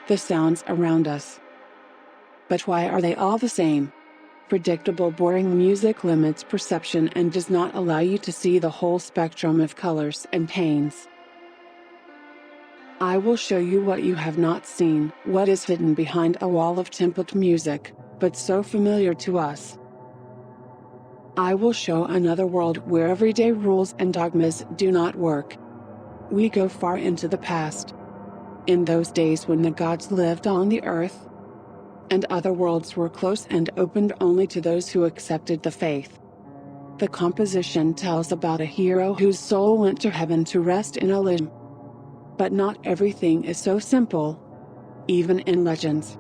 the sounds around us. But why are they all the same? Predictable, boring music limits perception and does not allow you to see the whole spectrum of colors and tones. I will show you what you have not seen, what is hidden behind a wall of template music, but so familiar to us. I will show another world where everyday rules and dogmas do not work. We go far into the past. In those days when the gods lived on the earth, and other worlds were closed and opened only to those who accepted the faith. The composition tells about a hero whose soul went to heaven to rest in Elysium. But not everything is so simple. Even in legends.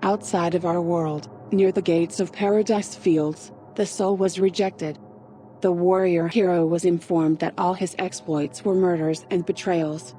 Outside of our world, near the gates of Paradise Fields, the soul was rejected. The warrior hero was informed that all his exploits were murders and betrayals.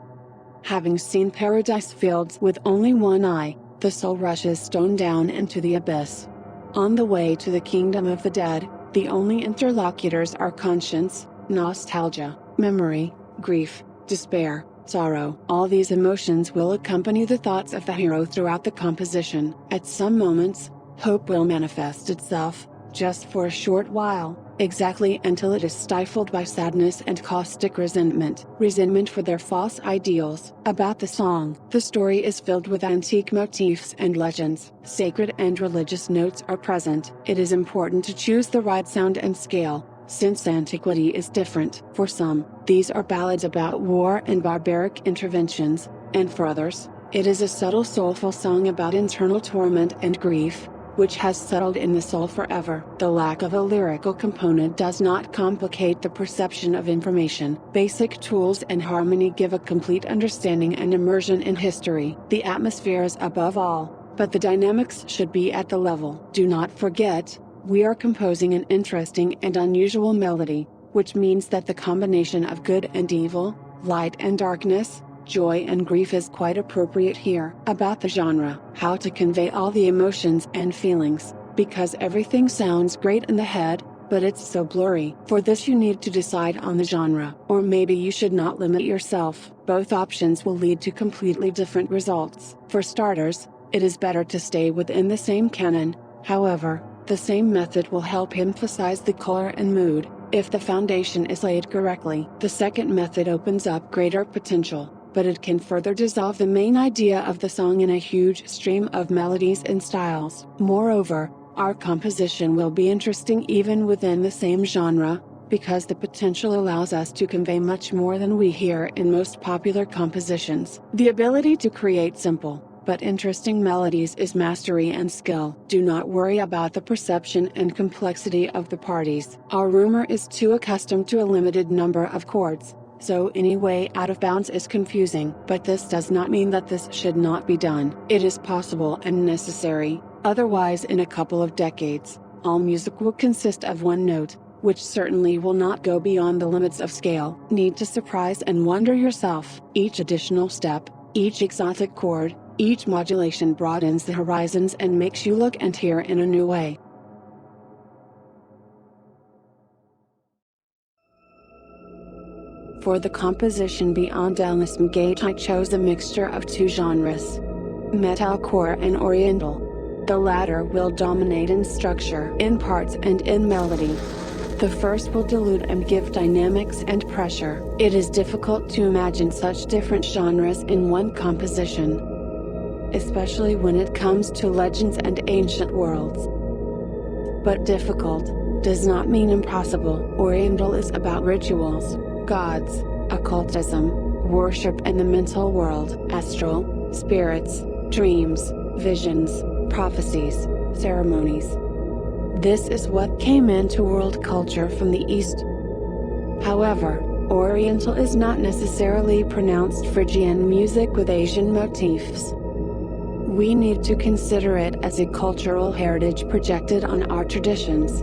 Having seen Paradise Fields with only one eye, the soul rushes stone down into the abyss. On the way to the kingdom of the dead, the only interlocutors are conscience, nostalgia, memory, grief, despair, sorrow. All these emotions will accompany the thoughts of the hero throughout the composition. At some moments, hope will manifest itself, just for a short while, exactly until it is stifled by sadness and caustic resentment for their false ideals. About the song, the story is filled with antique motifs and legends. Sacred and religious notes are present. It is important to choose the right sound and scale, since antiquity is different. For some, these are ballads about war and barbaric interventions, and for others, it is a subtle soulful song about internal torment and grief, which has settled in the soul forever. The lack of a lyrical component does not complicate the perception of information. Basic tools and harmony give a complete understanding and immersion in history. The atmosphere is above all, but the dynamics should be at the level. Do not forget, we are composing an interesting and unusual melody, which means that the combination of good and evil, light and darkness, joy and grief is quite appropriate here. About the genre, how to convey all the emotions and feelings, because everything sounds great in the head, but it's so blurry. For this you need to decide on the genre, or maybe you should not limit yourself. Both options will lead to completely different results. For starters, it is better to stay within the same canon. However, the same method will help emphasize the color and mood, if the foundation is laid correctly. The second method opens up greater potential, but it can further dissolve the main idea of the song in a huge stream of melodies and styles. Moreover, our composition will be interesting even within the same genre, because the potential allows us to convey much more than we hear in most popular compositions. The ability to create simple, but interesting melodies is mastery and skill. Do not worry about the perception and complexity of the parties. Our rumor is too accustomed to a limited number of chords, so any way out of bounds is confusing. But this does not mean that this should not be done. It is possible and necessary. Otherwise, in a couple of decades, all music will consist of one note, which certainly will not go beyond the limits of scale. Need to surprise and wonder yourself. Each additional step, each exotic chord, each modulation broadens the horizons and makes you look and hear in a new way. For the composition Beyond Elysium Gate, I chose a mixture of two genres, metalcore and Oriental. The latter will dominate in structure, in parts and in melody. The first will dilute and give dynamics and pressure. It is difficult to imagine such different genres in one composition, especially when it comes to legends and ancient worlds. But difficult does not mean impossible. Oriental is about rituals, gods, occultism, worship and the mental world, astral, spirits, dreams, visions, prophecies, ceremonies. This is what came into world culture from the East. However, Oriental is not necessarily pronounced Phrygian music with Asian motifs. We need to consider it as a cultural heritage projected on our traditions.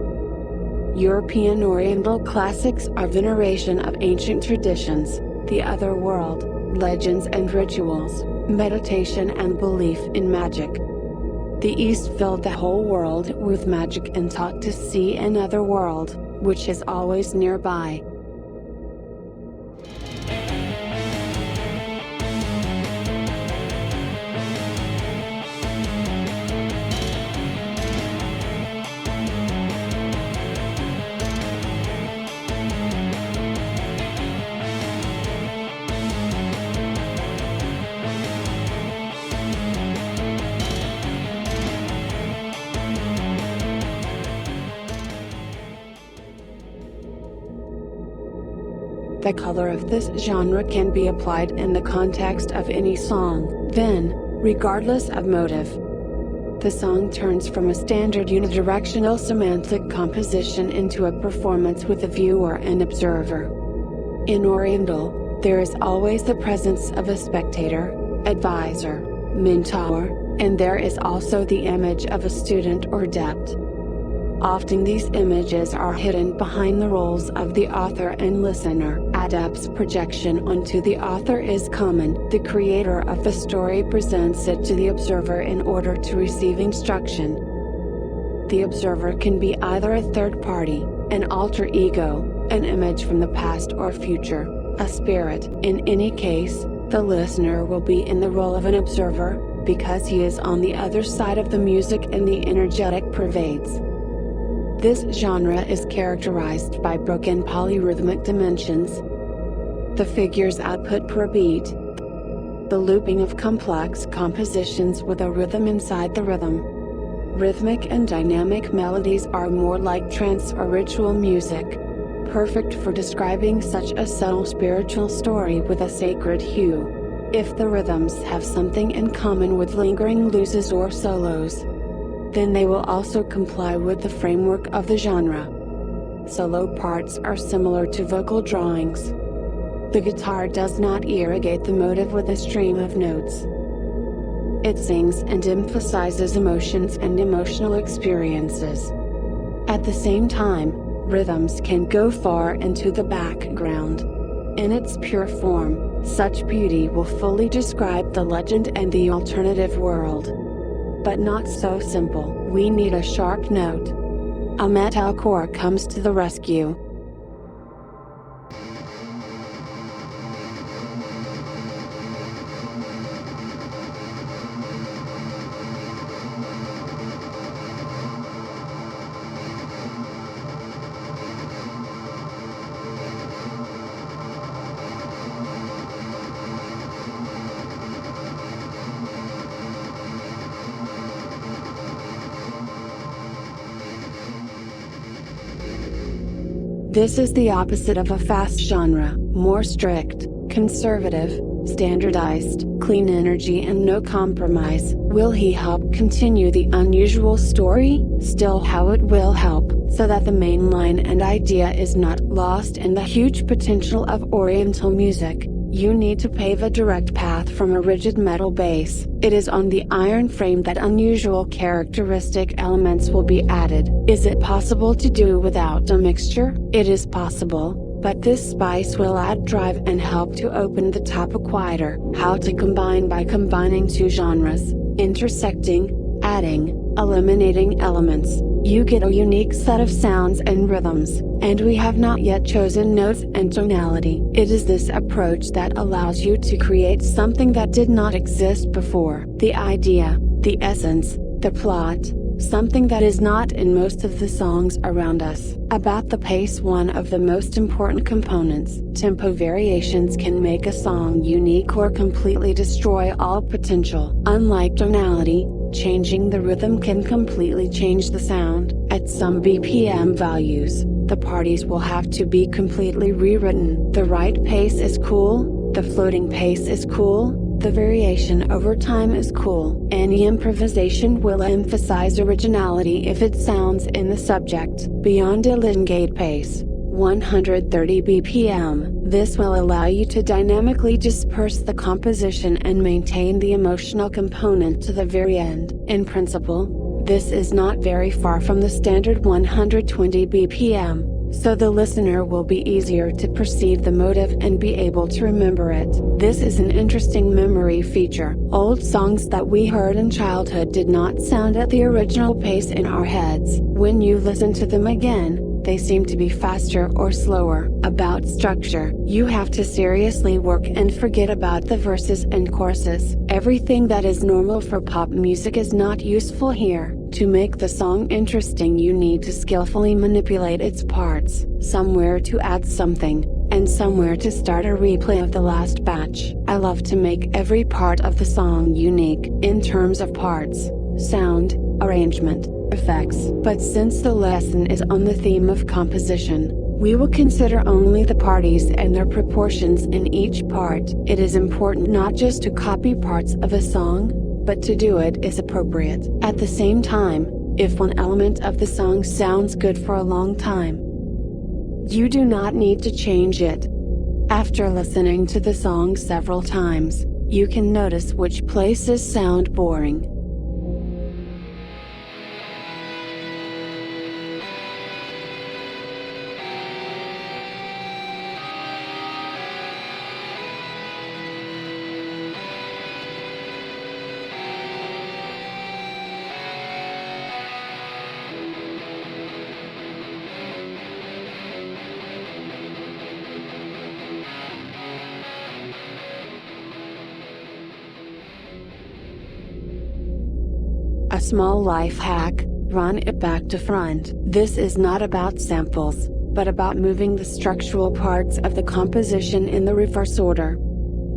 European Oriental classics are veneration of ancient traditions, the other world, legends and rituals, meditation and belief in magic. The East filled the whole world with magic and taught to see another world, which is always nearby. The color of this genre can be applied in the context of any song, then, regardless of motive. The song turns from a standard unidirectional semantic composition into a performance with a viewer and observer. In Oriental, there is always the presence of a spectator, advisor, mentor, and there is also the image of a student or adept. Often these images are hidden behind the roles of the author and listener. Adept's projection onto the author is common. The creator of the story presents it to the observer in order to receive instruction. The observer can be either a third party, an alter ego, an image from the past or future, a spirit. In any case, the listener will be in the role of an observer, because he is on the other side of the music and the energetic pervades. This genre is characterized by broken polyrhythmic dimensions, the figure's output per beat, the looping of complex compositions with a rhythm inside the rhythm. Rhythmic and dynamic melodies are more like trance or ritual music, perfect for describing such a subtle spiritual story with a sacred hue. If the rhythms have something in common with lingering looses or solos, then they will also comply with the framework of the genre. Solo parts are similar to vocal drawings. The guitar does not irrigate the motive with a stream of notes. It sings and emphasizes emotions and emotional experiences. At the same time, rhythms can go far into the background. In its pure form, such beauty will fully describe the legend and the alternative world. But not so simple. We need a sharp note. A metalcore comes to the rescue. This is the opposite of a fast genre, more strict, conservative, standardized, clean energy and no compromise. Will he help continue the unusual story? Still, how it will help, so that the main line and idea is not lost in the huge potential of Oriental music. You need to pave a direct path from a rigid metal base. It is on the iron frame that unusual characteristic elements will be added. Is it possible to do without a mixture? It is possible, but this spice will add drive and help to open the topic wider. How to combine? By combining two genres, intersecting, adding, eliminating elements, you get a unique set of sounds and rhythms, and we have not yet chosen notes and tonality. It is this approach that allows you to create something that did not exist before. The idea, the essence, the plot, something that is not in most of the songs around us. About the pace, one of the most important components. Tempo variations can make a song unique or completely destroy all potential. Unlike tonality, changing the rhythm can completely change the sound. At some BPM values, the parties will have to be completely rewritten. The right pace is cool, the floating pace is cool, the variation over time is cool. Any improvisation will emphasize originality if it sounds in the subject. Beyond a elongate pace, 130 BPM. This will allow you to dynamically disperse the composition and maintain the emotional component to the very end. In principle, this is not very far from the standard 120 BPM, so the listener will be easier to perceive the motive and be able to remember it. This is an interesting memory feature. Old songs that we heard in childhood did not sound at the original pace in our heads. When you listen to them again, they seem to be faster or slower. About structure, you have to seriously work and forget about the verses and choruses. Everything that is normal for pop music is not useful here. To make the song interesting, you need to skillfully manipulate its parts, somewhere to add something, and somewhere to start a replay of the last batch. I love to make every part of the song unique, in terms of parts, sound, arrangement, effects. But since the lesson is on the theme of composition, We will consider only the parties and their proportions in each part. It is important not just to copy parts of a song, but to do it is appropriate. At the same time, if one element of the song sounds good for a long time, you do not need to change it. After listening to the song several times, you can notice which places sound boring. A small life hack: run it back to front. This is not about samples, but about moving the structural parts of the composition in the reverse order.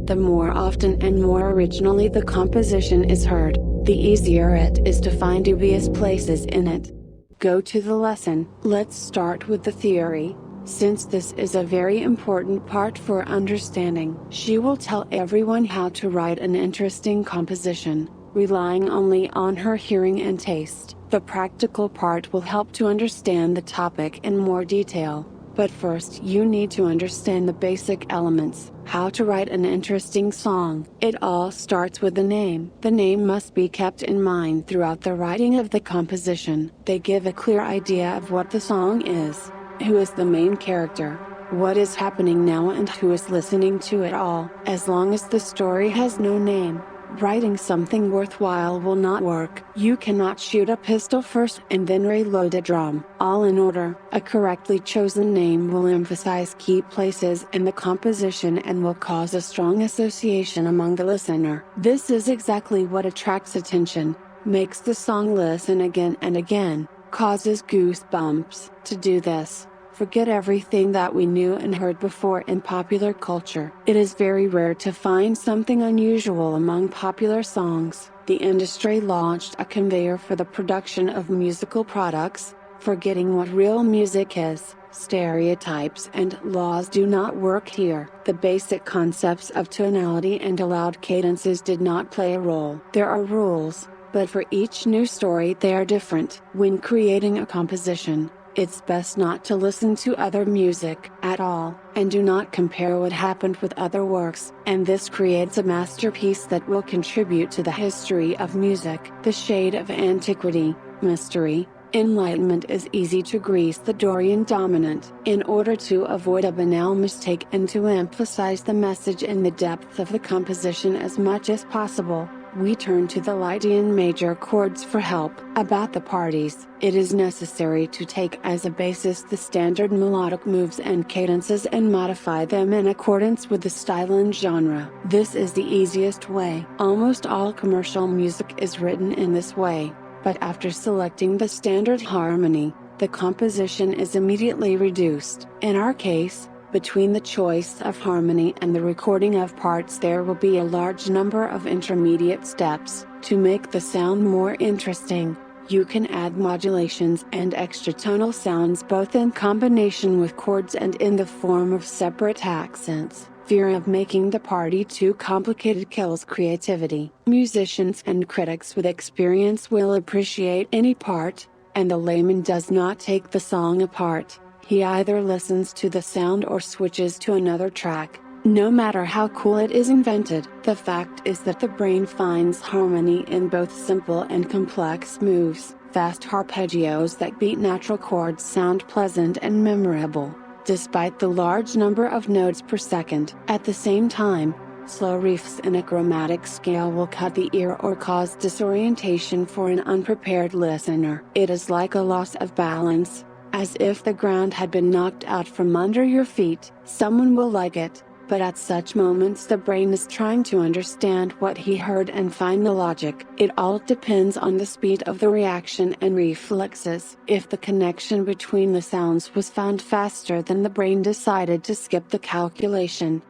The more often and more originally the composition is heard, the easier it is to find dubious places in it. Go to the lesson. Let's start with the theory, since this is a very important part for understanding. She will tell everyone how to write an interesting composition, relying only on her hearing and taste. The practical part will help to understand the topic in more detail. But first you need to understand the basic elements. How to write an interesting song. It all starts with the name. The name must be kept in mind throughout the writing of the composition. They give a clear idea of what the song is, who is the main character, what is happening now, and who is listening to it all. As long as the story has no name, writing something worthwhile will not work. You cannot shoot a pistol first and then reload a drum, all in order. A correctly chosen name will emphasize key places in the composition and will cause a strong association among the listener. This is exactly what attracts attention, makes the song listen again and again, causes goosebumps. To do this, forget everything that we knew and heard before in popular culture. It is very rare to find something unusual among popular songs. The industry launched a conveyor for the production of musical products, forgetting what real music is. Stereotypes and laws do not work here. The basic concepts of tonality and allowed cadences did not play a role. There are rules, but for each new story they are different. When creating a composition, it's best not to listen to other music at all, and do not compare what happened with other works, and this creates a masterpiece that will contribute to the history of music. The shade of antiquity, mystery, enlightenment is easy to grease the Dorian dominant. In order to avoid a banal mistake and to emphasize the message in the depth of the composition as much as possible, we turn to the Lydian major chords for help. About the parties, it is necessary to take as a basis the standard melodic moves and cadences and modify them in accordance with the style and genre. This is the easiest way. Almost all commercial music is written in this way, but after selecting the standard harmony, the composition is immediately reduced. In our case, between the choice of harmony and the recording of parts there will be a large number of intermediate steps. To make the sound more interesting, you can add modulations and extratonal sounds both in combination with chords and in the form of separate accents. Fear of making the party too complicated kills creativity. Musicians and critics with experience will appreciate any part, and the layman does not take the song apart. He either listens to the sound or switches to another track. No matter how cool it is invented, the fact is that the brain finds harmony in both simple and complex moves. Fast arpeggios that beat natural chords sound pleasant and memorable, despite the large number of notes per second. At the same time, slow riffs in a chromatic scale will cut the ear or cause disorientation for an unprepared listener. It is like a loss of balance, as if the ground had been knocked out from under your feet. Someone will like it, but at such moments the brain is trying to understand what he heard and find the logic. It all depends on the speed of the reaction and reflexes. If the connection between the sounds was found faster, then the brain decided to skip the calculation.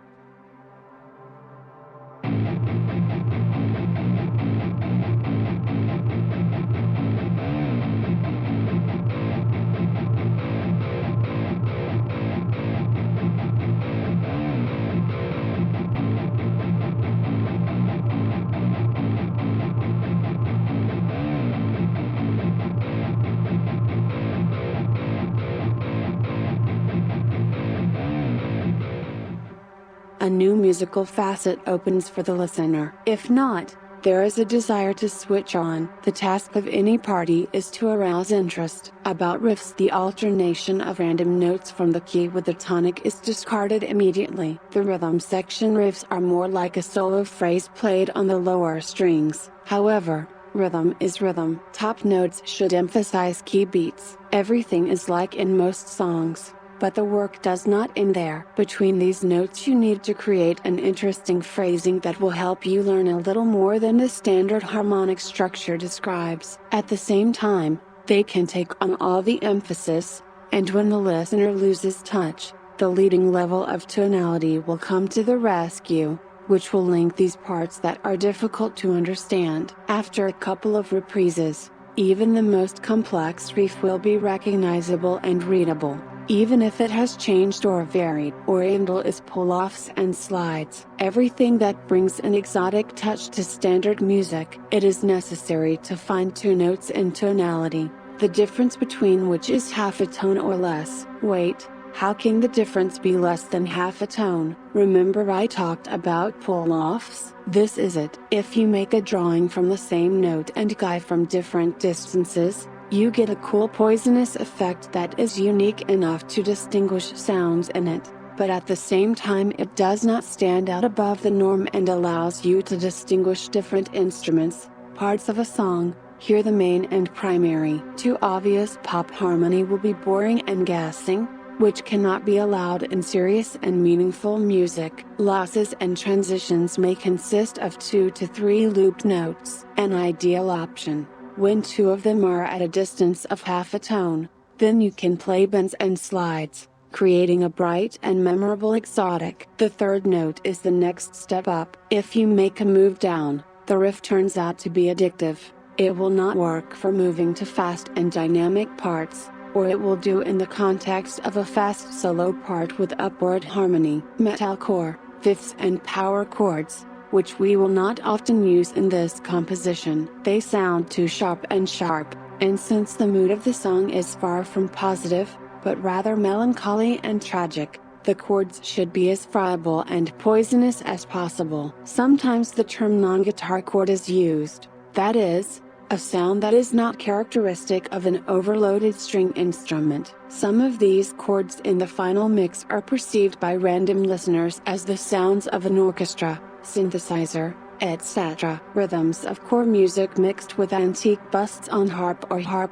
a new musical facet opens for the listener. If not, there is a desire to switch on. The task of any party is to arouse interest. About riffs, the alternation of random notes from the key with the tonic is discarded immediately. The rhythm section riffs are more like a solo phrase played on the lower strings. However, rhythm is rhythm. Top notes should emphasize key beats. Everything is like in most songs. But the work does not end there. Between these notes you need to create an interesting phrasing that will help you learn a little more than the standard harmonic structure describes. At the same time, they can take on all the emphasis, and when the listener loses touch, the leading level of tonality will come to the rescue, which will link these parts that are difficult to understand. After a couple of reprises, even the most complex riff will be recognizable and readable, even if it has changed or varied. Oriental is pull-offs and slides. Everything that brings an exotic touch to standard music. It is necessary to fine-tune notes and tonality, the difference between which is half a tone or less. Wait, how can the difference be less than half a tone? Remember I talked about pull-offs? This is it. If you make a drawing from the same note and guy from different distances, you get a cool poisonous effect that is unique enough to distinguish sounds in it, but at the same time it does not stand out above the norm and allows you to distinguish different instruments, parts of a song. Hear the main and primary. Too obvious pop harmony will be boring and guessing, which cannot be allowed in serious and meaningful music. Losses and transitions may consist of 2 to 3 looped notes. An ideal option, when 2 of them are at a distance of half a tone, then you can play bends and slides, creating a bright and memorable exotic. The third note is the next step up. If you make a move down, the riff turns out to be addictive. It will not work for moving to fast and dynamic parts, or it will do in the context of a fast solo part with upward harmony. Metalcore, fifths and power chords, which we will not often use in this composition. They sound too sharp, and since the mood of the song is far from positive, but rather melancholy and tragic, the chords should be as friable and poisonous as possible. Sometimes the term non-guitar chord is used, that is, a sound that is not characteristic of an overloaded string instrument. Some of these chords in the final mix are perceived by random listeners as the sounds of an orchestra, synthesizer, etc. Rhythms of core music mixed with antique busts on harp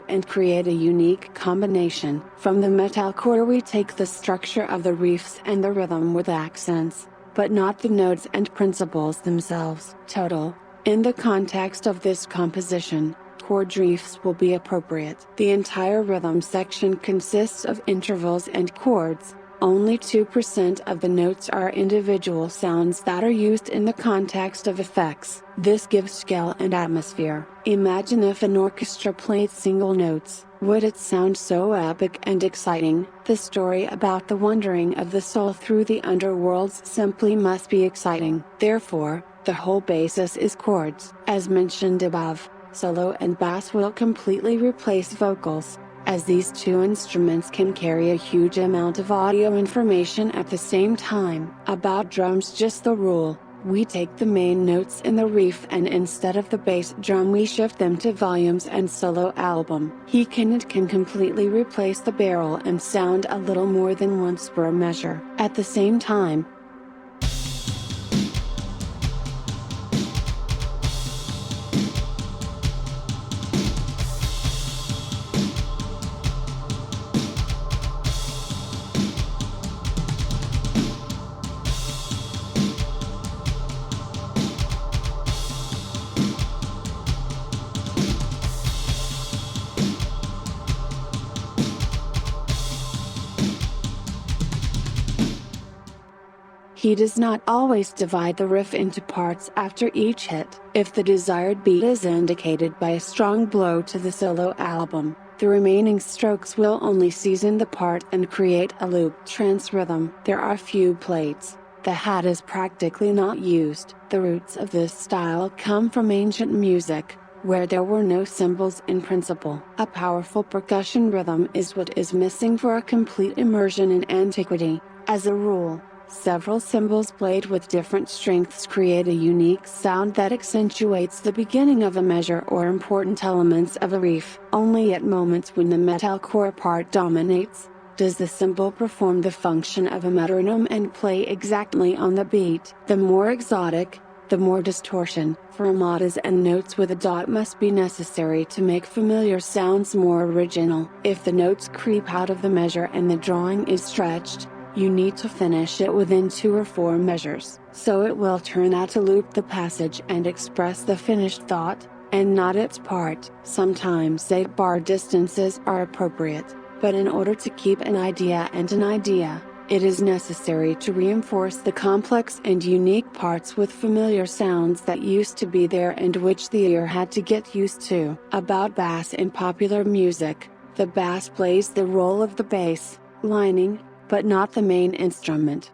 and create a unique combination. From the metalcore we take the structure of the riffs and the rhythm with accents, but not the notes and principles themselves. Total. In the context of this composition, chord riffs will be appropriate. The entire rhythm section consists of intervals and chords. Only 2% of the notes are individual sounds that are used in the context of effects. This gives scale and atmosphere. Imagine if an orchestra played single notes. Would it sound so epic and exciting? The story about the wandering of the soul through the underworlds simply must be exciting. Therefore, the whole basis is chords. As mentioned above, solo and bass will completely replace vocals, as these two instruments can carry a huge amount of audio information at the same time. About drums, just the rule. We take the main notes in the riff and instead of the bass drum we shift them to volumes and solo album. It can completely replace the barrel and sound a little more than once per measure. At the same time, he does not always divide the riff into parts after each hit. If the desired beat is indicated by a strong blow to the solo album, the remaining strokes will only season the part and create a loop trance rhythm. There are few plates. The hat is practically not used. The roots of this style come from ancient music, where there were no cymbals in principle. A powerful percussion rhythm is what is missing for a complete immersion in antiquity. As a rule, Several cymbals played with different strengths create a unique sound that accentuates the beginning of a measure or important elements of a riff. Only at moments when the metalcore part dominates, does the cymbal perform the function of a metronome and play exactly on the beat. The more exotic, the more distortion, fermatas and notes with a dot must be necessary to make familiar sounds more original. If the notes creep out of the measure and the drawing is stretched, you need to finish it within 2 or 4 measures, so it will turn out to loop the passage and express the finished thought, and not its part. Sometimes 8-bar distances are appropriate, but in order to keep an idea and an idea, it is necessary to reinforce the complex and unique parts with familiar sounds that used to be there and which the ear had to get used to. About bass in popular music: the bass plays the role of the bass lining, but not the main instrument.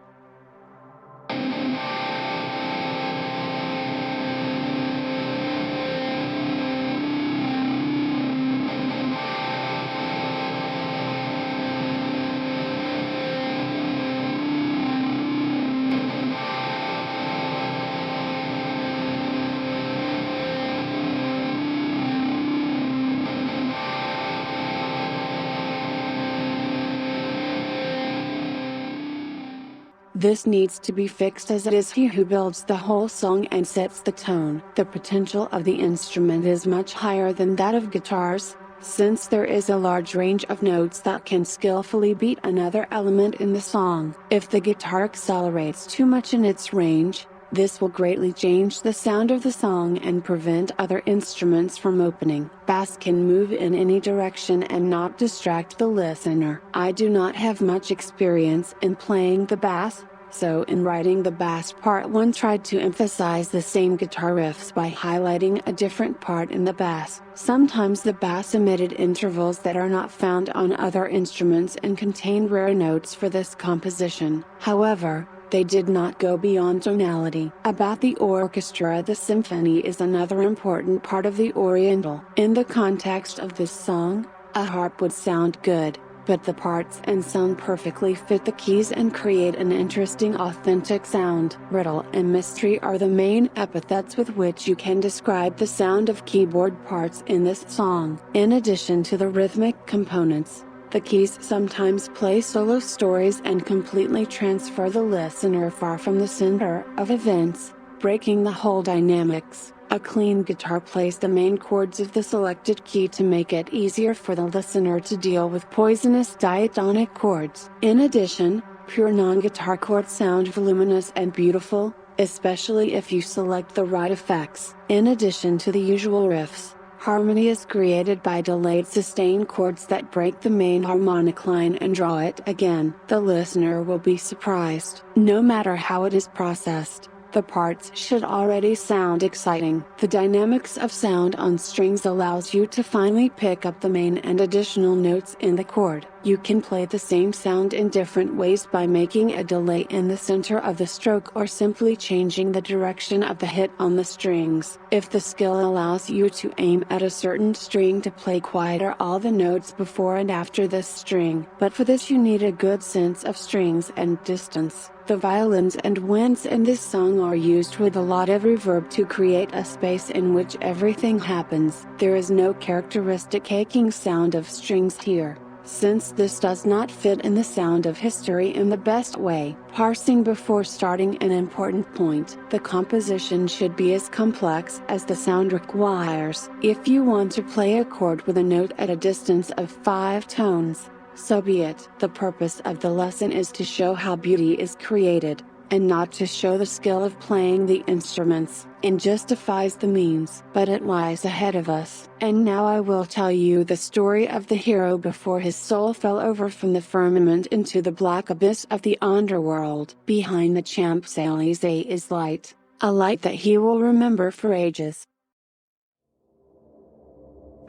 This needs to be fixed, as it is he who builds the whole song and sets the tone. The potential of the instrument is much higher than that of guitars, since there is a large range of notes that can skillfully beat another element in the song. If the guitar accelerates too much in its range, this will greatly change the sound of the song and prevent other instruments from opening. Bass can move in any direction and not distract the listener. I do not have much experience in playing the bass, so in writing the bass part one tried to emphasize the same guitar riffs by highlighting a different part in the bass. Sometimes the bass emitted intervals that are not found on other instruments and contain rare notes for this composition. However, they did not go beyond tonality. About the orchestra: the symphony is another important part of the Oriental. In the context of this song, a harp would sound good, but the parts and sound perfectly fit the keys and create an interesting authentic sound. Riddle and mystery are the main epithets with which you can describe the sound of keyboard parts in this song. In addition to the rhythmic components, the keys sometimes play solo stories and completely transfer the listener far from the center of events, breaking the whole dynamics. A clean guitar plays the main chords of the selected key to make it easier for the listener to deal with poisonous diatonic chords. In addition, pure non-guitar chords sound voluminous and beautiful, especially if you select the right effects. In addition to the usual riffs, harmony is created by delayed sustain chords that break the main harmonic line and draw it again. The listener will be surprised. No matter how it is processed, the parts should already sound exciting. The dynamics of sound on strings allows you to finally pick up the main and additional notes in the chord. You can play the same sound in different ways by making a delay in the center of the stroke or simply changing the direction of the hit on the strings. If the skill allows you to aim at a certain string to play quieter all the notes before and after this string, but for this you need a good sense of strings and distance. The violins and winds in this song are used with a lot of reverb to create a space in which everything happens. There is no characteristic caking sound of strings here, since this does not fit in the sound of history in the best way. Parsing before starting an important point: the composition should be as complex as the sound requires. If you want to play a chord with a note at a distance of 5 tones, so be it. The purpose of the lesson is to show how beauty is created, and not to show the skill of playing the instruments, and justifies the means. But it lies ahead of us. And now I will tell you the story of the hero before his soul fell over from the firmament into the black abyss of the underworld. Behind the Champs-Élysées is light, a light that he will remember for ages.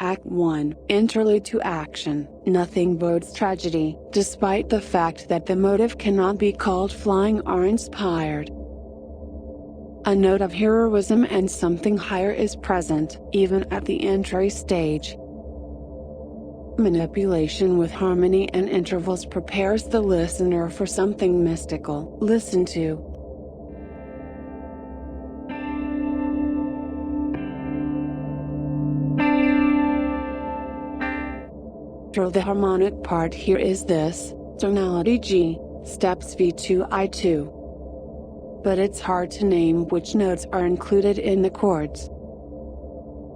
Act 1. Interlude to action. Nothing bodes tragedy, despite the fact that the motive cannot be called flying or inspired. A note of heroism and something higher is present, even at the entry stage. Manipulation with harmony and intervals prepares the listener for something mystical. Listen to the harmonic part here is this, tonality G, steps V2 I2. But it's hard to name which notes are included in the chords.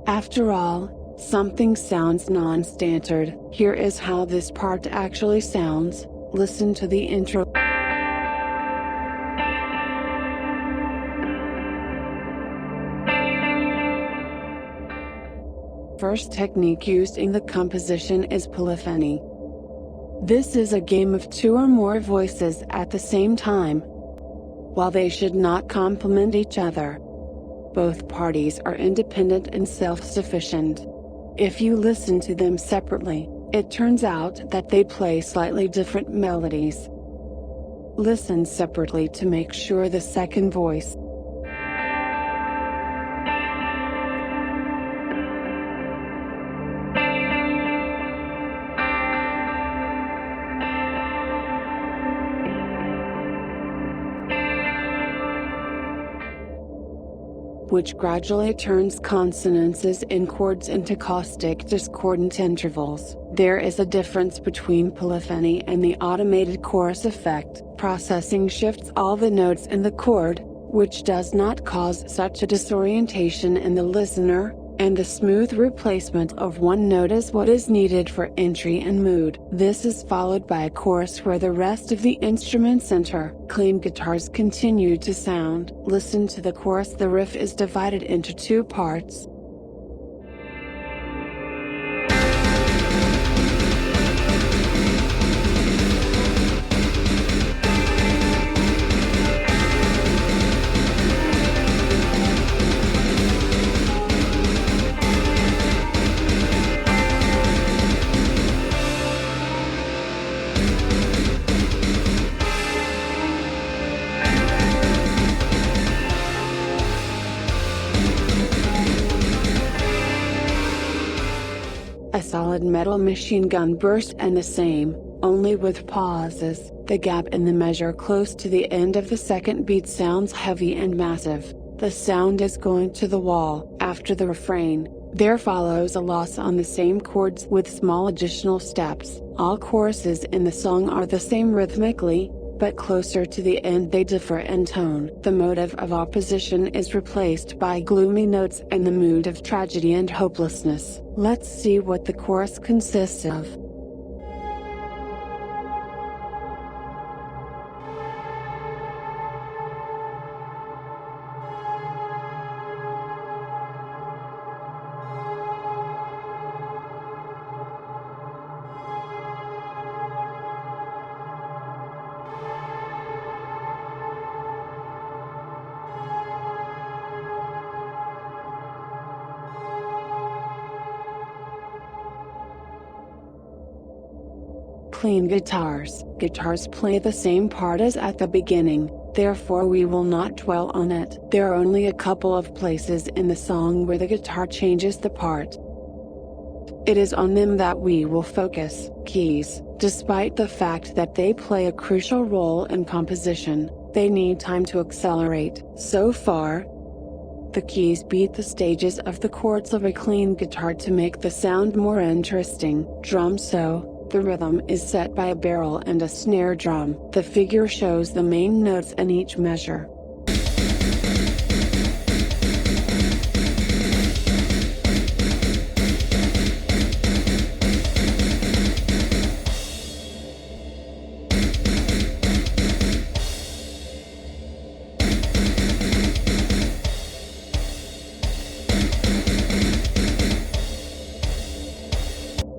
After all, something sounds non-standard. Here is how this part actually sounds. Listen to the intro. First technique used in the composition is polyphony. This is a game of two or more voices at the same time. While they should not complement each other, both parties are independent and self-sufficient. If you listen to them separately, it turns out that they play slightly different melodies. Listen separately to make sure the second voice which gradually turns consonants in chords into caustic discordant intervals. There is a difference between polyphony and the automated chorus effect. Processing shifts all the notes in the chord, which does not cause such a disorientation in the listener, and the smooth replacement of one note is what is needed for entry and mood. This is followed by a chorus where the rest of the instruments enter. Clean guitars continue to sound. Listen to the chorus. The riff is divided into two parts. A solid metal machine gun burst, and the same, only with pauses. The gap in the measure close to the end of the second beat sounds heavy and massive. The sound is going to the wall. After the refrain, there follows a loss on the same chords with small additional steps. All choruses in the song are the same rhythmically, but closer to the end they differ in tone. The motive of opposition is replaced by gloomy notes and the mood of tragedy and hopelessness. Let's see what the chorus consists of. Clean guitars. Guitars play the same part as at the beginning, therefore we will not dwell on it. There are only a couple of places in the song where the guitar changes the part. It is on them that we will focus. Keys. Despite the fact that they play a crucial role in composition, they need time to accelerate. So far, the keys beat the stages of the chords of a clean guitar to make the sound more interesting. Drum. So, the rhythm is set by a barrel and a snare drum. The figure shows the main notes in each measure.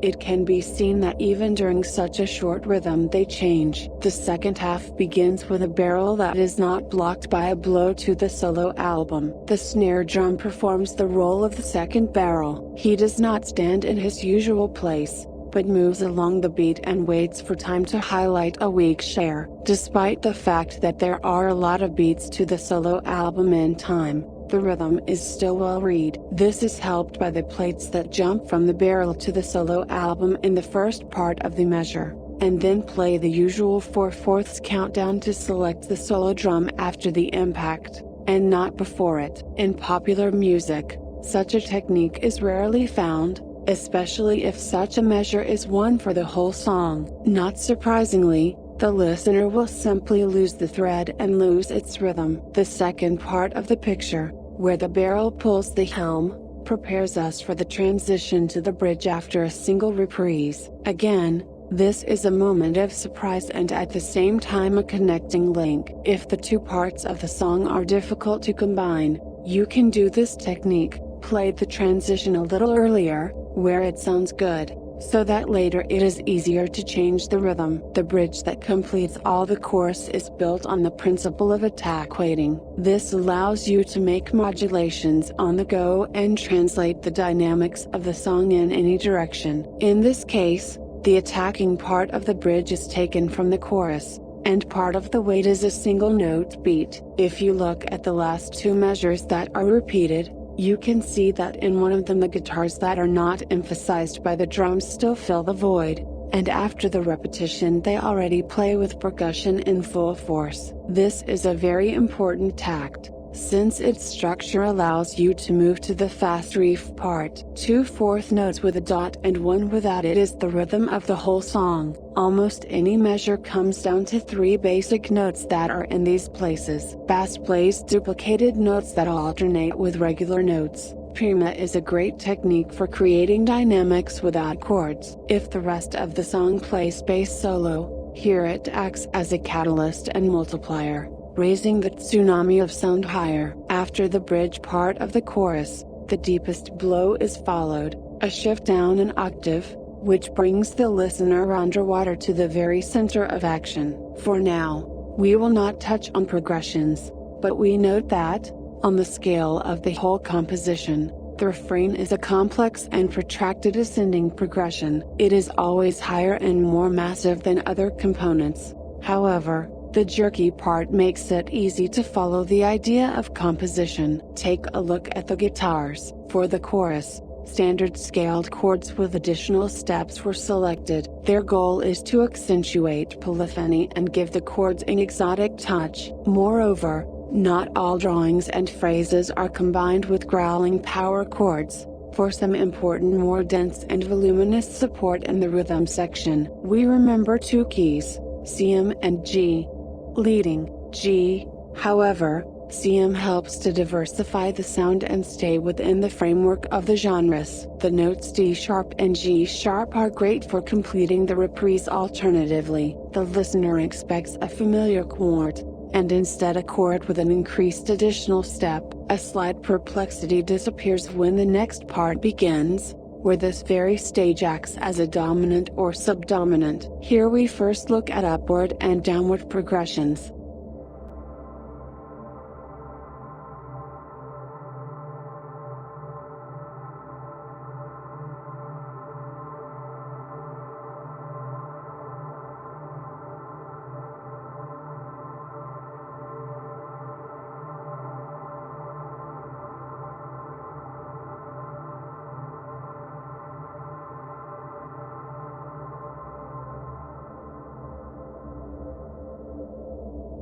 It can be seen that even during such a short rhythm they change. The second half begins with a barrel that is not blocked by a blow to the solo album. The snare drum performs the role of the second barrel. He does not stand in his usual place, but moves along the beat and waits for time to highlight a weak share. Despite the fact that there are a lot of beats to the solo album in time, the rhythm is still well read. This is helped by the plates that jump from the barrel to the solo album in the first part of the measure, and then play the usual 4/4 countdown to select the solo drum after the impact, and not before it. In popular music, such a technique is rarely found, especially if such a measure is one for the whole song. Not surprisingly, the listener will simply lose the thread and lose its rhythm. The second part of the picture, where the barrel pulls the helm, prepares us for the transition to the bridge after a single reprise. Again, this is a moment of surprise and at the same time a connecting link. If the two parts of the song are difficult to combine, you can do this technique, play the transition a little earlier, where it sounds good, so that later it is easier to change the rhythm. The bridge that completes all the chorus is built on the principle of attack weighting. This allows you to make modulations on the go and translate the dynamics of the song in any direction. In this case, the attacking part of the bridge is taken from the chorus, and part of the weight is a single note beat. If you look at the last two measures that are repeated, you can see that in one of them the guitars that are not emphasized by the drums still fill the void, and after the repetition they already play with percussion in full force. This is a very important tact, since its structure allows you to move to the fast riff part. 2/4 notes with a dot and one without it is the rhythm of the whole song. Almost any measure comes down to 3 basic notes that are in these places. Bass plays duplicated notes that alternate with regular notes. Prima is a great technique for creating dynamics without chords. If the rest of the song plays bass solo, here it acts as a catalyst and multiplier, raising the tsunami of sound higher. After the bridge part of the chorus, the deepest blow is followed, a shift down an octave, which brings the listener underwater to the very center of action. For now, we will not touch on progressions, but we note that, on the scale of the whole composition, the refrain is a complex and protracted ascending progression. It is always higher and more massive than other components. However, the jerky part makes it easy to follow the idea of composition. Take a look at the guitars. For the chorus, standard scaled chords with additional steps were selected. Their goal is to accentuate polyphony and give the chords an exotic touch. Moreover, not all drawings and phrases are combined with growling power chords. For some important more dense and voluminous support in the rhythm section, we remember 2 keys, CM and G. Leading G, however, CM helps to diversify the sound and stay within the framework of the genres. The notes D sharp and G sharp are great for completing the reprise. Alternatively, the listener expects a familiar chord, and instead a chord with an increased additional step. A slight perplexity disappears when the next part begins, where this very stage acts as a dominant or subdominant. Here we first look at upward and downward progressions.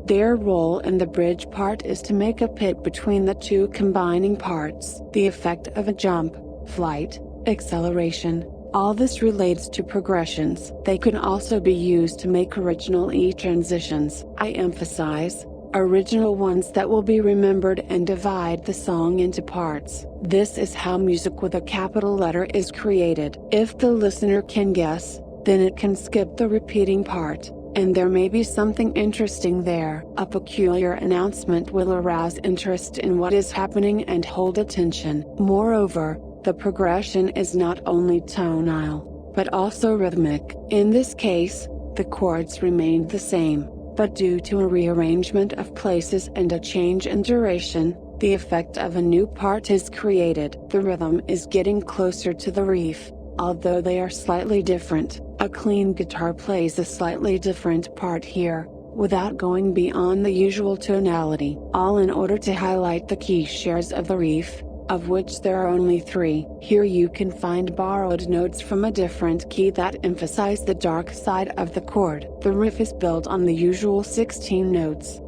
Their role in the bridge part is to make a pit between the two combining parts. The effect of a jump, flight, acceleration, all this relates to progressions. They can also be used to make original E transitions. I emphasize, original ones that will be remembered and divide the song into parts. This is how music with a capital letter is created. If the listener can guess, then it can skip the repeating part, and there may be something interesting there. A peculiar announcement will arouse interest in what is happening and hold attention. Moreover, the progression is not only tonal, but also rhythmic. In this case, the chords remained the same, but due to a rearrangement of places and a change in duration, the effect of a new part is created. The rhythm is getting closer to the riff, although they are slightly different. A clean guitar plays a slightly different part here, without going beyond the usual tonality, all in order to highlight the key shares of the riff, of which there are only 3. Here you can find borrowed notes from a different key that emphasize the dark side of the chord. The riff is built on the usual 16 notes.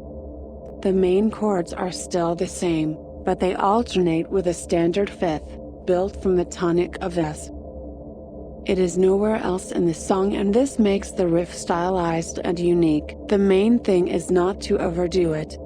The main chords are still the same, but they alternate with a standard fifth, built from the tonic of S. It is nowhere else in the song, and this makes the riff stylized and unique. The main thing is not to overdo it.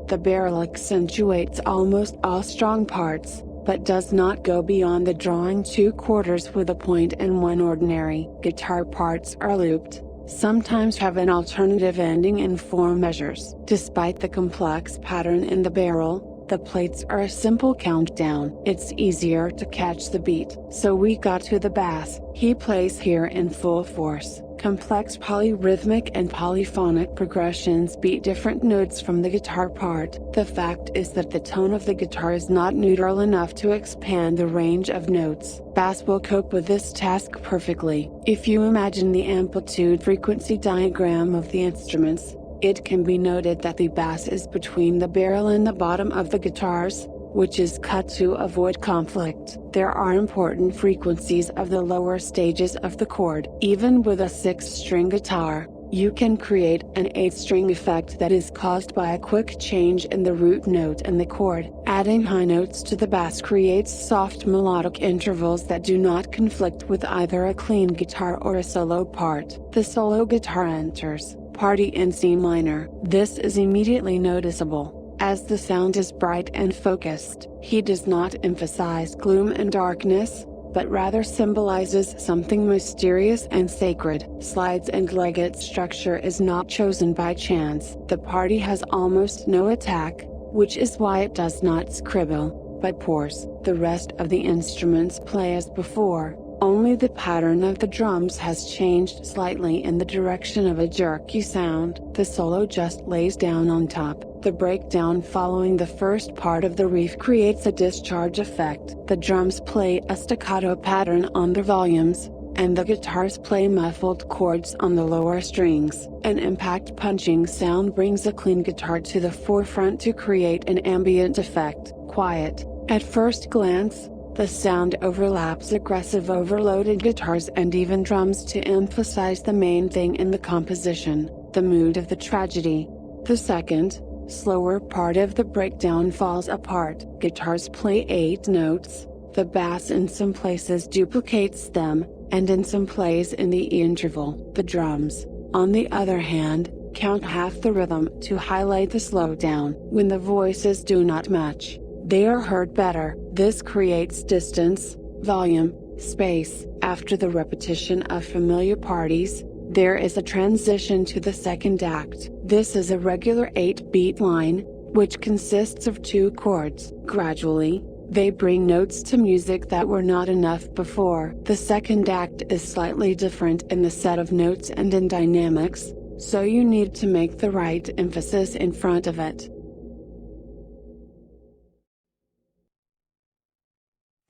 The barrel accentuates almost all strong parts, but does not go beyond the drawing 2/4 with a point and 1 ordinary. Guitar parts are looped, sometimes have an alternative ending in 4 measures. Despite the complex pattern in the barrel, the plates are a simple countdown. It's easier to catch the beat. So we got to the bass. He plays here in full force. Complex polyrhythmic and polyphonic progressions beat different notes from the guitar part. The fact is that the tone of the guitar is not neutral enough to expand the range of notes. Bass will cope with this task perfectly. If you imagine the amplitude frequency diagram of the instruments, it can be noted that the bass is between the barrel and the bottom of the guitars, which is cut to avoid conflict. There are important frequencies of the lower stages of the chord. Even with a 6-string guitar, you can create an 8-string effect that is caused by a quick change in the root note and the chord. Adding high notes to the bass creates soft melodic intervals that do not conflict with either a clean guitar or a solo part. The solo guitar enters party in C minor. This is immediately noticeable, as the sound is bright and focused. He does not emphasize gloom and darkness, but rather symbolizes something mysterious and sacred. Slides and legato structure is not chosen by chance. The party has almost no attack, which is why it does not scribble, but pours. The rest of the instruments play as before. Only the pattern of the drums has changed slightly in the direction of a jerky sound. The solo just lays down on top. The breakdown following the first part of the riff creates a discharge effect. The drums play a staccato pattern on their volumes, and the guitars play muffled chords on the lower strings. An impact punching sound brings a clean guitar to the forefront to create an ambient effect. Quiet. At first glance, the sound overlaps aggressive overloaded guitars and even drums to emphasize the main thing in the composition, the mood of the tragedy. The second, slower part of the breakdown falls apart. Guitars play 8 notes, the bass in some places duplicates them, and in some plays in the interval. The drums, on the other hand, count half the rhythm to highlight the slowdown. When the voices do not match, they are heard better. This creates distance, volume, space. After the repetition of familiar parties, there is a transition to the second act. This is a regular 8-beat line, which consists of 2 chords. Gradually, they bring notes to music that were not enough before. The second act is slightly different in the set of notes and in dynamics, so you need to make the right emphasis in front of it.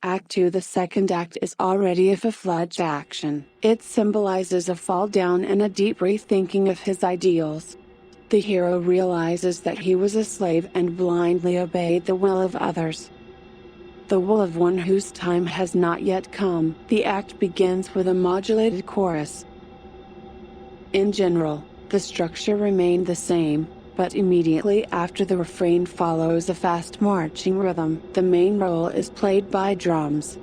Act 2. The second act is already a full-fledged action. It symbolizes a fall down and a deep rethinking of his ideals. The hero realizes that he was a slave and blindly obeyed the will of others, the will of one whose time has not yet come. The act begins with a modulated chorus. In general, the structure remained the same, but immediately after the refrain follows a fast marching rhythm. The main role is played by drums.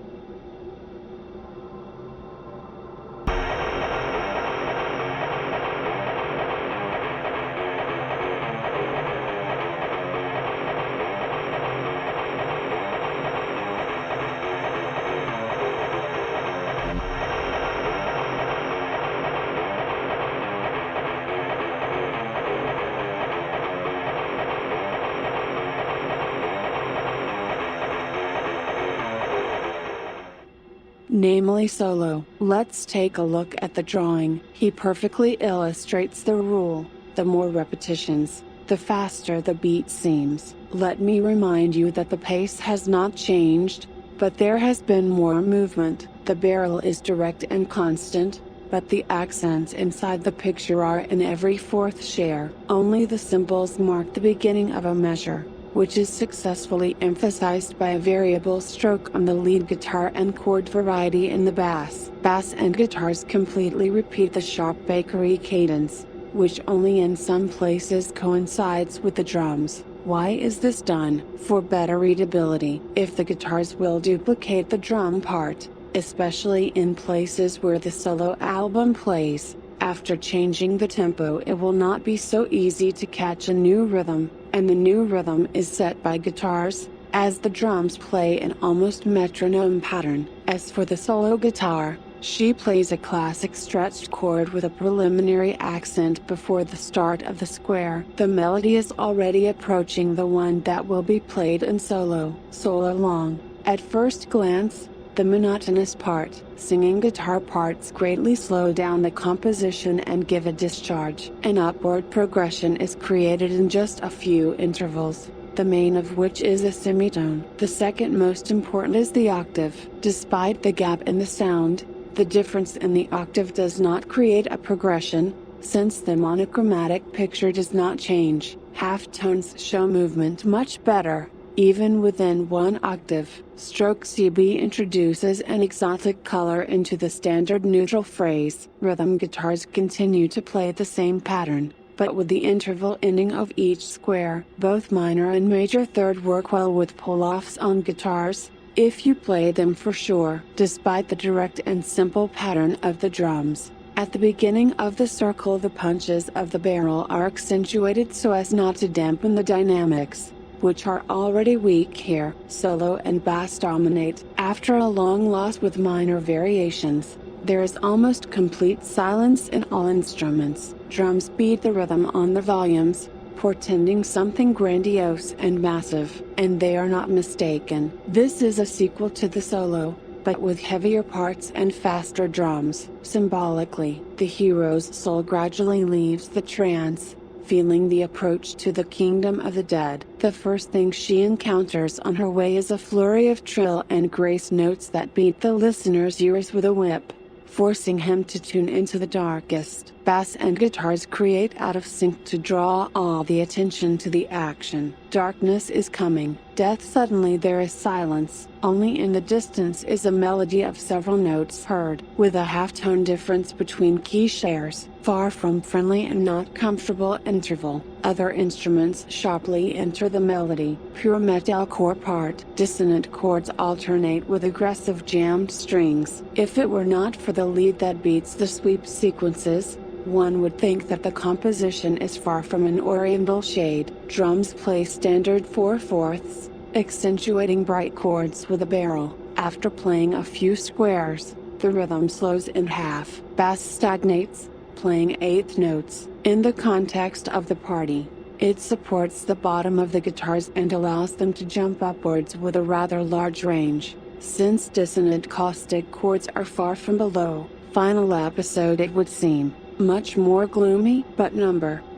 Namely solo. Let's take a look at the drawing. He perfectly illustrates the rule. The more repetitions, the faster the beat seems. Let me remind you that the pace has not changed, but there has been more movement. The barrel is direct and constant, but the accents inside the picture are in every fourth share. Only the cymbals mark the beginning of a measure, which is successfully emphasized by a variable stroke on the lead guitar and chord variety in the bass. Bass and guitars completely repeat the sharp bakery cadence, which only in some places coincides with the drums. Why is this done? For better readability. If the guitars will duplicate the drum part, especially in places where the solo album plays, after changing the tempo it will not be so easy to catch a new rhythm, and the new rhythm is set by guitars, as the drums play an almost metronome pattern. As for the solo guitar, she plays a classic stretched chord with a preliminary accent before the start of the square. The melody is already approaching the one that will be played in solo long. At first glance, the monotonous part, singing guitar parts greatly slow down the composition and give a discharge. An upward progression is created in just a few intervals, the main of which is a semitone. The second most important is the octave. Despite the gap in the sound, the difference in the octave does not create a progression, since the monochromatic picture does not change. Halftones show movement much better, even within one octave. Stroke CB introduces an exotic color into the standard neutral phrase. Rhythm guitars continue to play the same pattern, but with the interval ending of each square. Both minor and major third work well with pull-offs on guitars, if you play them for sure. Despite the direct and simple pattern of the drums, at the beginning of the circle the punches of the barrel are accentuated so as not to dampen the dynamics, which are already weak here. Solo and bass dominate. After a long loss with minor variations, there is almost complete silence in all instruments. Drums beat the rhythm on the volumes, portending something grandiose and massive, and they are not mistaken. This is a sequel to the solo, but with heavier parts and faster drums. Symbolically, the hero's soul gradually leaves the trance, feeling the approach to the kingdom of the dead. The first thing she encounters on her way is a flurry of trill and grace notes that beat the listener's ears with a whip, forcing him to tune into the darkest. Bass and guitars create out of sync to draw all the attention to the action. Darkness is coming. Death. Suddenly there is silence. Only in the distance is a melody of several notes heard, with a halftone difference between key shares. Far from friendly and not comfortable interval. Other instruments sharply enter the melody. Pure metalcore part. Dissonant chords alternate with aggressive jammed strings. If it were not for the lead that beats the sweep sequences, one would think that the composition is far from an Oriental shade. Drums play standard 4/4, accentuating bright chords with a barrel. After playing a few squares, the rhythm slows in half. Bass stagnates, playing eighth notes. In the context of the party, it supports the bottom of the guitars and allows them to jump upwards with a rather large range. Since dissonant caustic chords are far from below, final episode it would seem much more gloomy. But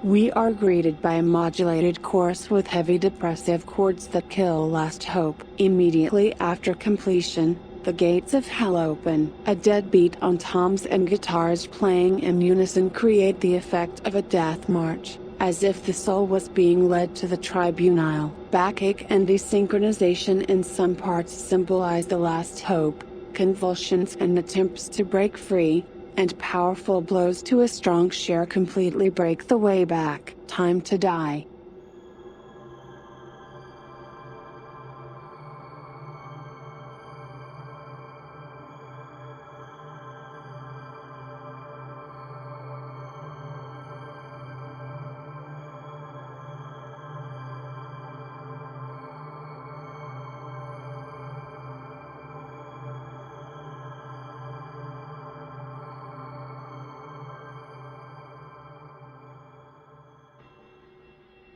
we are greeted by a modulated chorus with heavy depressive chords that kill last hope. Immediately after completion, the gates of hell open. A dead beat on toms and guitars playing in unison create the effect of a death march, as if the soul was being led to the tribunal. Backache and desynchronization in some parts symbolize the last hope, convulsions and attempts to break free, and powerful blows to a strong share completely break the way back. Time to die.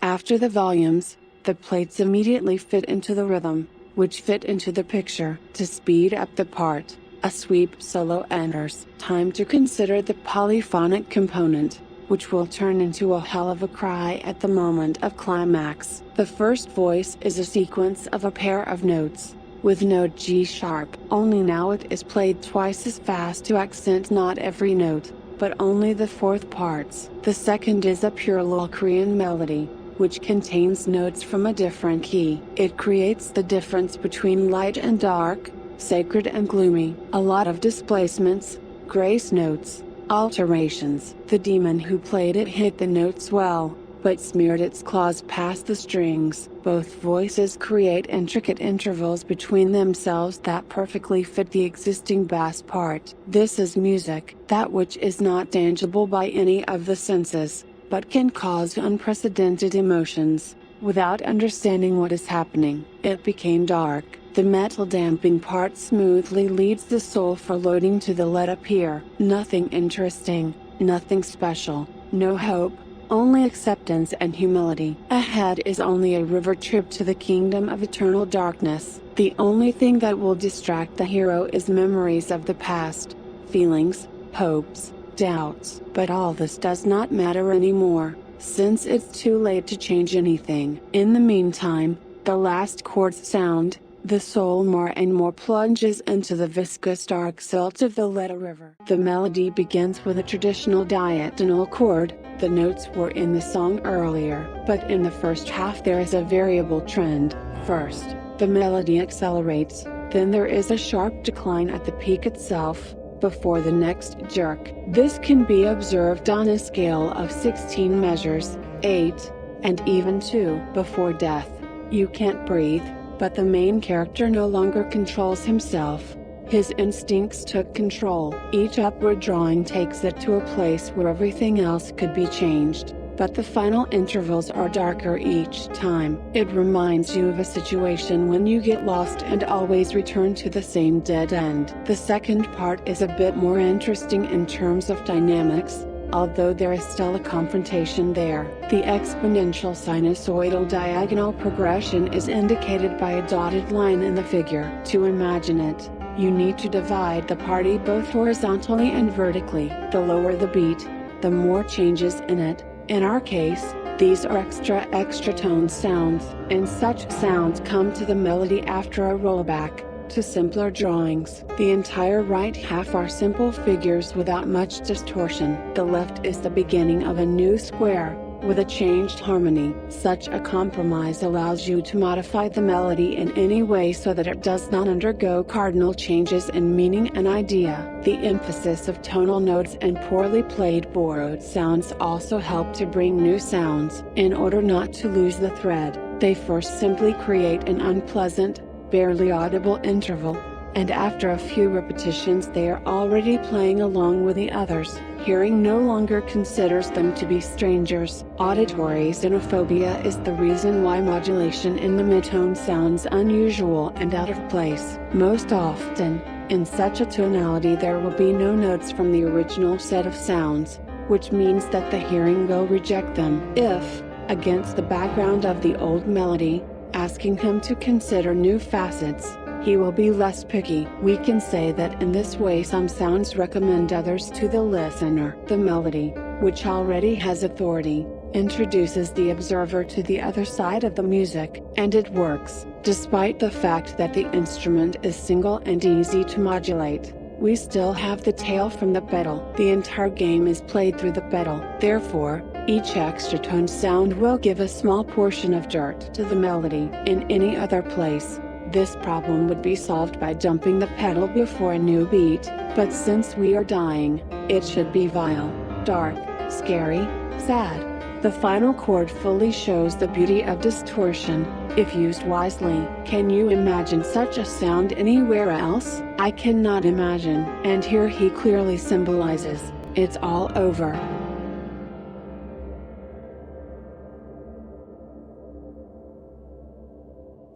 After the volumes, the plates immediately fit into the rhythm, which fit into the picture. To speed up the part, a sweep solo enters. Time to consider the polyphonic component, which will turn into a hell of a cry at the moment of climax. The first voice is a sequence of a pair of notes, with note G sharp, only now it is played twice as fast to accent not every note, but only the fourth parts. The second is a pure Locrian melody, which contains notes from a different key. It creates the difference between light and dark, sacred and gloomy, a lot of displacements, grace notes, alterations. The demon who played it hit the notes well, but smeared its claws past the strings. Both voices create intricate intervals between themselves that perfectly fit the existing bass part. This is music, that which is not tangible by any of the senses, but can cause unprecedented emotions, without understanding what is happening. It became dark. The metal damping part smoothly leads the soul for loading to the let up here. Nothing interesting, nothing special, no hope, only acceptance and humility. Ahead is only a river trip to the kingdom of eternal darkness. The only thing that will distract the hero is memories of the past, feelings, hopes, doubts. But all this does not matter anymore, since it's too late to change anything. In the meantime, the last chords sound, the soul more and more plunges into the viscous dark silt of the Leda River. The melody begins with a traditional diatonal chord. The notes were in the song earlier, but in the first half there is a variable trend. First, the melody accelerates, then there is a sharp decline at the peak itself, before the next jerk. This can be observed on a scale of 16 measures, 8, and even 2. Before death, you can't breathe, but the main character no longer controls himself. His instincts took control. Each upward drawing takes it to a place where everything else could be changed, but the final intervals are darker each time. It reminds you of a situation when you get lost and always return to the same dead end. The second part is a bit more interesting in terms of dynamics, although there is still a confrontation there. The exponential sinusoidal diagonal progression is indicated by a dotted line in the figure. To imagine it, you need to divide the party both horizontally and vertically. The lower the beat, the more changes in it. In our case, these are extra tone sounds, and such sounds come to the melody after a rollback to simpler drawings. The entire right half are simple figures without much distortion. The left is the beginning of a new square, with a changed harmony. Such a compromise allows you to modify the melody in any way so that it does not undergo cardinal changes in meaning and idea. The emphasis of tonal notes and poorly played borrowed sounds also help to bring new sounds. In order not to lose the thread, they first simply create an unpleasant, barely audible interval, and after a few repetitions they are already playing along with the others. Hearing no longer considers them to be strangers. Auditory xenophobia is the reason why modulation in the midtone sounds unusual and out of place. Most often, in such a tonality there will be no notes from the original set of sounds, which means that the hearing will reject them. If, against the background of the old melody, asking him to consider new facets, he will be less picky. We can say that in this way some sounds recommend others to the listener. The melody, which already has authority, introduces the observer to the other side of the music, and it works, despite the fact that the instrument is single and easy to modulate. We still have the tail from the pedal. The entire game is played through the pedal. Therefore, each extra tone sound will give a small portion of dirt to the melody. In any other place, this problem would be solved by dumping the pedal before a new beat, but since we are dying, it should be vile, dark, scary, sad. The final chord fully shows the beauty of distortion, if used wisely. Can you imagine such a sound anywhere else? I cannot imagine. And here he clearly symbolizes, it's all over.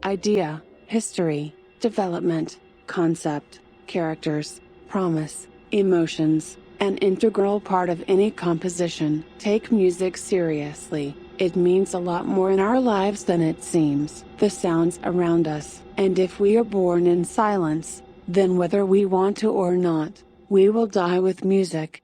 Idea, history, development, concept, characters, promise, emotions, an integral part of any composition. Take music seriously. It means a lot more in our lives than it seems. The sounds around us, and if we are born in silence, then whether we want to or not, we will die with music.